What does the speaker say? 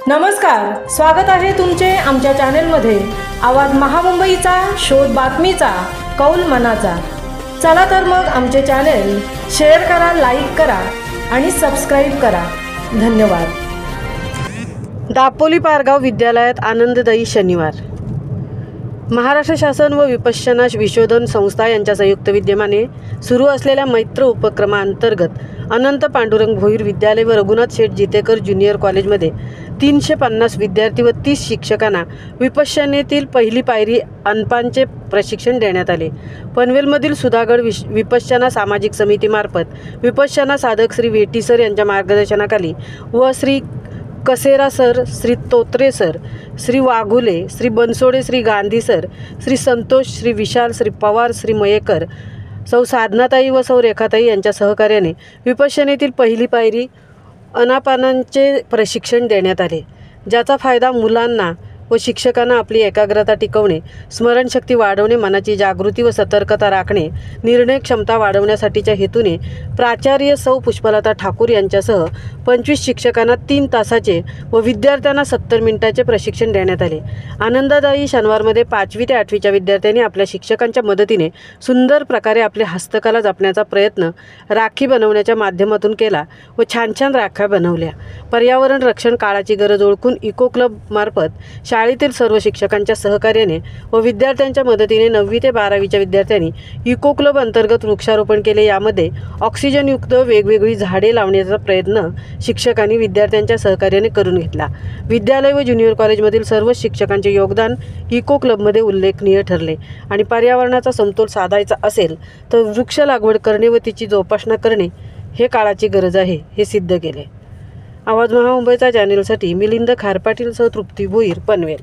नमस्कार, स्वागत आहे तुमचे आमच्या चॅनेलमध्ये। आवाज महामुंबईचा, शोध बातमीचा, कौल मनाचा। चला तर मग आमचे चॅनेल शेअर करा, लाईक करा आणि सबस्क्राइब करा। धन्यवाद। दापोली पारगाव विद्यालयात आनंददायी शनिवार। महाराष्ट्र शासन व विपश्यना विशोधन संस्था यांच्या संयुक्त विद्यमाने सुरू असलेल्या मैत्र उपक्रमाअंतर्गत अनंत पांडुरंग भोईर विद्यालय व रघुनाथ शेठ जितेकर ज्युनियर कॉलेजमध्ये 350 विद्यार्थी व 30 शिक्षकांना विपश्यनेतील पहिली पायरी अनपानचे प्रशिक्षण देण्यात आले। पनवेलमधील सुधागड विपश्यना सामाजिक समितीमार्फत विपश्यना साधक श्री वेटी सर यांच्या मार्गदर्शनाखाली व Shri Kasera sir, Shri Totre sir, Shri Waghule, Shri Bansode, Shri Gandhi sir, Shri Santosh, Shri Vishal, Shri Pawar, Shri Mayekar, सौ साधनाताई व सौ रेखाताई यांच्या सहकार्याने विपश्यनेतील पहिली पायरी अनापानांचे प्रशिक्षण देण्यात आले, ज्याचा फायदा मुलांना व शिक्षकांना आपली एकाग्रता टिकवणे, स्मरणशक्ती वाढवणे, मनाची जागृती व सतर्कता राखणे, निर्णय क्षमता वाढवण्यासाठीच्या हेतूने प्राचार्य सौ पुष्पलता ठाकूर यांच्यासह 25 शिक्षकांना 3 तासाचे व विद्यार्थ्यांना 70 मिनिटाचे प्रशिक्षण देण्यात आले। आनंददायी शनिवारमध्ये 5वी ते 8वीच्या विद्यार्थ्यांनी आपल्या शिक्षकांच्या मदतीने सुंदर प्रकारे आपली हस्तकला जपण्याचा प्रयत्न राखी बनवण्याच्या माध्यमातून केला व छान छान राख्या बनवल्या। पर्यावरण रक्षण काळाची गरज ओळखून इको क्लब मार्फत शाळेतील सर्व शिक्षकांच्या सहकार्याने व विद्यार्थ्यांच्या मदतीने 9वी ते 12वीच्या विद्यार्थ्यांनी इको क्लब अंतर्गत वृक्षारोपण केले। यामध्ये ऑक्सिजनयुक्त वेगवेगळी झाडे लावण्याचा प्रयत्न शिक्षकांनी विद्यार्थ्यांच्या सहकार्याने करून घेतला। विद्यालय व ज्युनियर कॉलेजमधील सर्व शिक्षकांचे योगदान इको क्लबमध्ये उल्लेखनीय ठरले आणि पर्यावरणाचा समतोल साधायचा असेल तर वृक्ष लागवड करणे व तिची जोपासना करणे हे काळाची गरज आहे हे सिद्ध केले। आवाज महामुंबईचा चॅनेलसाठी मिलिंद खारपाटीलसह तृप्ती भोईर, पनवेल।